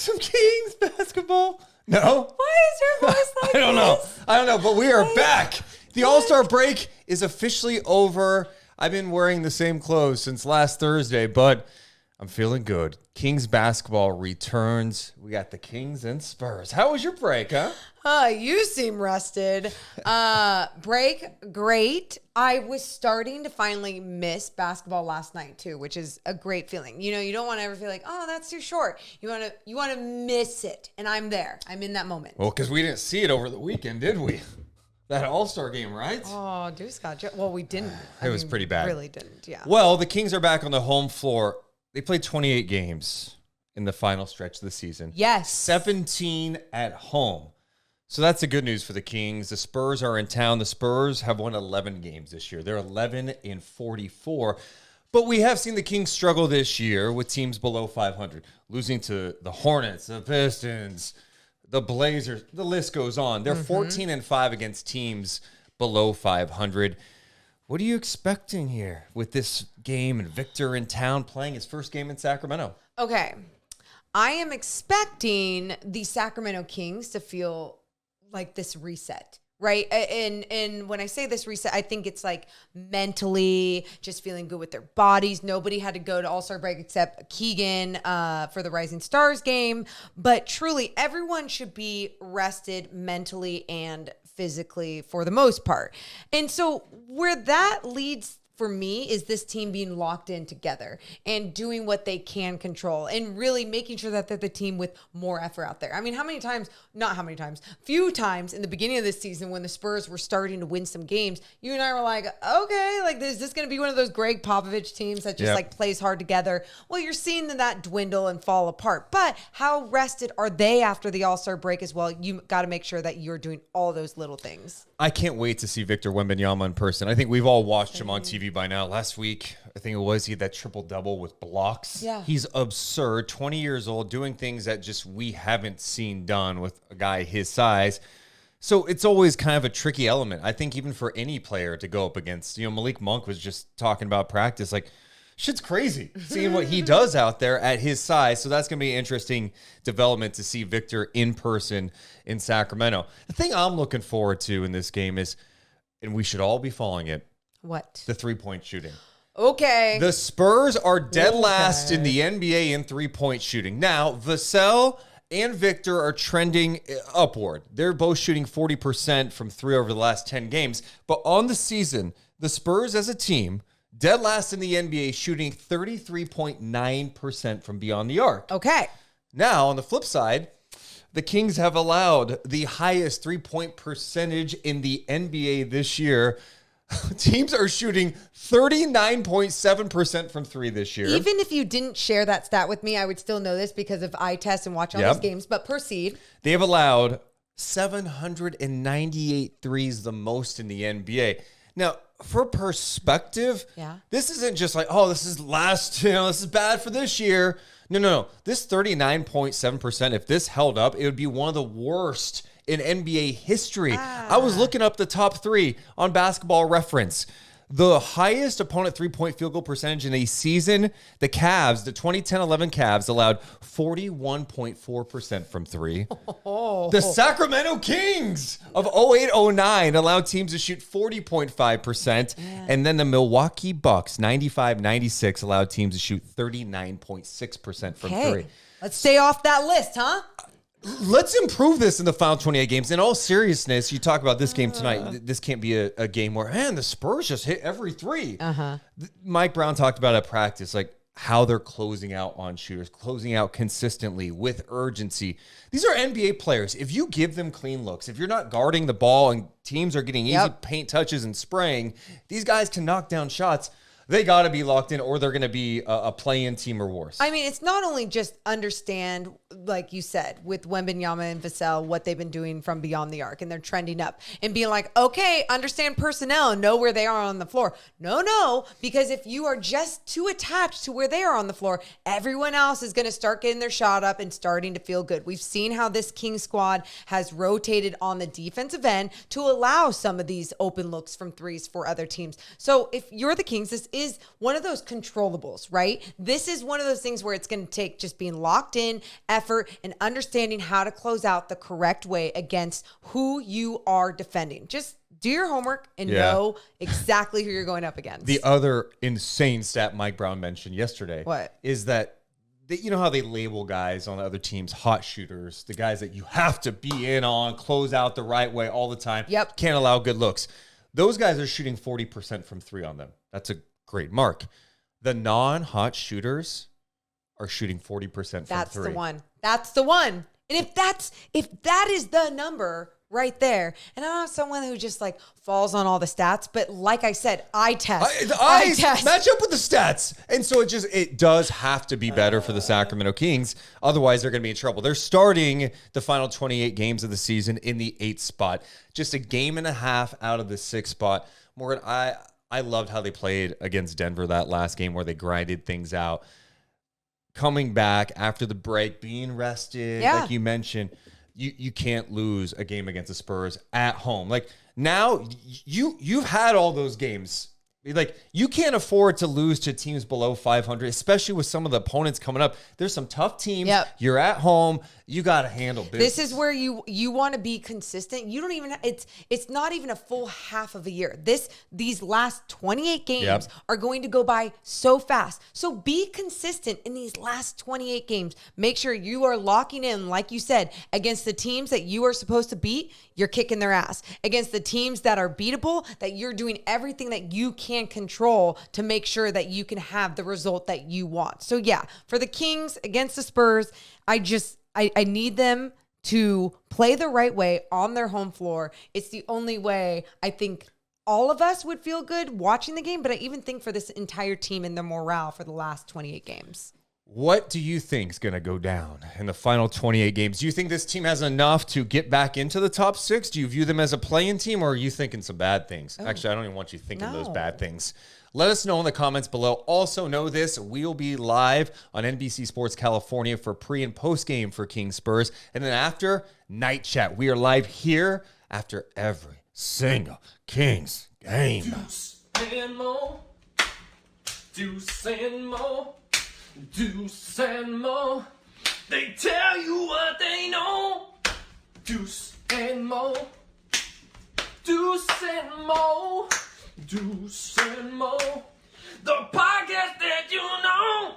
some Kings basketball? No? Why is your voice like I don't this? know, but we are back. The All-Star break is officially over. I've been wearing the same clothes since last Thursday, but I'm feeling good. Kings basketball returns. We got the Kings and Spurs. How was your break, huh? You seem rested. Break, great. I was starting to finally miss basketball last night too, which is a great feeling. You know, you don't want to ever feel like, oh, that's too short. You want to miss it, and I'm there. I'm in that moment. Well, because we didn't see it over the weekend, did we? That All-Star game, right? Oh, Deuce got you. Well, we didn't. It was pretty bad. Really didn't, yeah. Well, the Kings are back on the home floor. They played 28 games in the final stretch of the season. Yes. 17 at home. So that's the good news for the Kings. The Spurs are in town. The Spurs have won 11 games this year. They're 11-44. But we have seen the Kings struggle this year with teams below 500, losing to the Hornets, the Pistons, the Blazers. The list goes on. They're 14-5 against teams below 500. What are you expecting here with this game and Victor in town playing his first game in Sacramento? Okay. I am expecting the Sacramento Kings to feel like this reset, right? And when I say this reset, I think it's like mentally just feeling good with their bodies. Nobody had to go to All-Star break except Keegan for the Rising Stars game. But truly, everyone should be rested mentally and physically for the most part. And so where that leads for me is this team being locked in together and doing what they can control and really making sure that they're the team with more effort out there. I mean, few times in the beginning of this season when the Spurs were starting to win some games, you and I were like, okay, like is this going to be one of those Greg Popovich teams that just like plays hard together? Well, you're seeing that dwindle and fall apart. But how rested are they after the All-Star break as well? You got to make sure that you're doing all those little things. I can't wait to see Victor Wembanyama in person. I think we've all watched him on TV by now. Last week, I think it was, he had that triple-double with blocks. Yeah. He's absurd, 20 years old, doing things that just we haven't seen done with a guy his size. So it's always kind of a tricky element, I think, even for any player to go up against. You know, Malik Monk was just talking about practice. Like, shit's crazy seeing what he does out there at his size. So that's going to be an interesting development to see Victor in person in Sacramento. The thing I'm looking forward to in this game is, and we should all be following it, What? the three-point shooting. Okay. The Spurs are dead last in the NBA in three-point shooting. Now, Vassell and Victor are trending upward. They're both shooting 40% from three over the last 10 games. But on the season, the Spurs as a team, dead last in the NBA, shooting 33.9% from beyond the arc. Okay. Now, on the flip side, the Kings have allowed the highest three-point percentage in the NBA this year. Teams are shooting 39.7% from three this year. Even if you didn't share that stat with me, I would still know this because of eye test and watch all these games. But proceed. They have allowed 798 threes, the most in the NBA. Now, for perspective, this isn't just like, oh, this is this is bad for this year. No. This 39.7%, if this held up, it would be one of the worst in NBA history. I was looking up the top three on Basketball Reference. The highest opponent three-point field goal percentage in a season, the Cavs, the 2010-11 Cavs, allowed 41.4% from three. The Sacramento Kings of 08-09 allowed teams to shoot 40.5%. And then the Milwaukee Bucks, 95-96, allowed teams to shoot 39.6% from three. Let's stay off that list, huh? Let's improve this in the final 28 games. In all seriousness, you talk about this game tonight. This can't be a game where, the Spurs just hit every three. Mike Brown talked about at practice, like how they're closing out on shooters, closing out consistently with urgency. These are NBA players. If you give them clean looks, if you're not guarding the ball and teams are getting easy paint touches and spraying, these guys can knock down shots. They got to be locked in or they're going to be a play-in team or worse. I mean, it's not only just understand, like you said, with Wembanyama and Vassell, what they've been doing from beyond the arc, and they're trending up and being like, okay, understand personnel and know where they are on the floor. No, because if you are just too attached to where they are on the floor, everyone else is going to start getting their shot up and starting to feel good. We've seen how this King squad has rotated on the defensive end to allow some of these open looks from threes for other teams. So if you're the Kings, this is one of those controllables, right? This is one of those things where it's going to take just being locked in, effort, and understanding how to close out the correct way against who you are defending. Just do your homework and know exactly who you're going up against. The other insane stat Mike Brown mentioned yesterday is that you know how they label guys on the other teams hot shooters, the guys that you have to be in on, close out the right way all the time, can't allow good looks. Those guys are shooting 40% from three on them. That's a great mark. The non-hot shooters are shooting 40% from three. That's the one. That's the one. And if that is the number right there, and I'm not someone who just like falls on all the stats, but like I said, eye test. The eyes match up with the stats. And so it does have to be better for the Sacramento Kings. Otherwise, they're going to be in trouble. They're starting the final 28 games of the season in the 8th spot. Just a game and a half out of the 6th spot. Morgan, I loved how they played against Denver that last game where they grinded things out. Coming back after the break, being rested, like you mentioned, you can't lose a game against the Spurs at home. Like now you've had all those games. Like you can't afford to lose to teams below 500, especially with some of the opponents coming up. There's some tough teams. You're at home. You got to handle business. This is where you want to be consistent. You don't even it's not even a full half of a year. These last 28 games are going to go by so fast. So be consistent in these last 28 games. Make sure you are locking in, like you said, against the teams that you are supposed to beat. You're kicking their ass. Against the teams that are beatable, that you're doing everything that you can control to make sure that you can have the result that you want. So for the Kings against the Spurs, I need them to play the right way on their home floor. It's the only way I think all of us would feel good watching the game, but I even think for this entire team and their morale for the last 28 games. What do you think is going to go down in the final 28 games? Do you think this team has enough to get back into the top 6? Do you view them as a play-in team, or are you thinking some bad things? Actually, I don't even want you thinking those bad things. Let us know in the comments below. Also know this, we'll be live on NBC Sports California for pre- and post-game for Kings Spurs. And then after, Night Chat. We are live here after every single Kings game. Deuce and Mo. Deuce and Mo. Deuce and Mo, they tell you what they know. Deuce and Mo, Deuce and Mo, Deuce and Mo, the podcast that you know.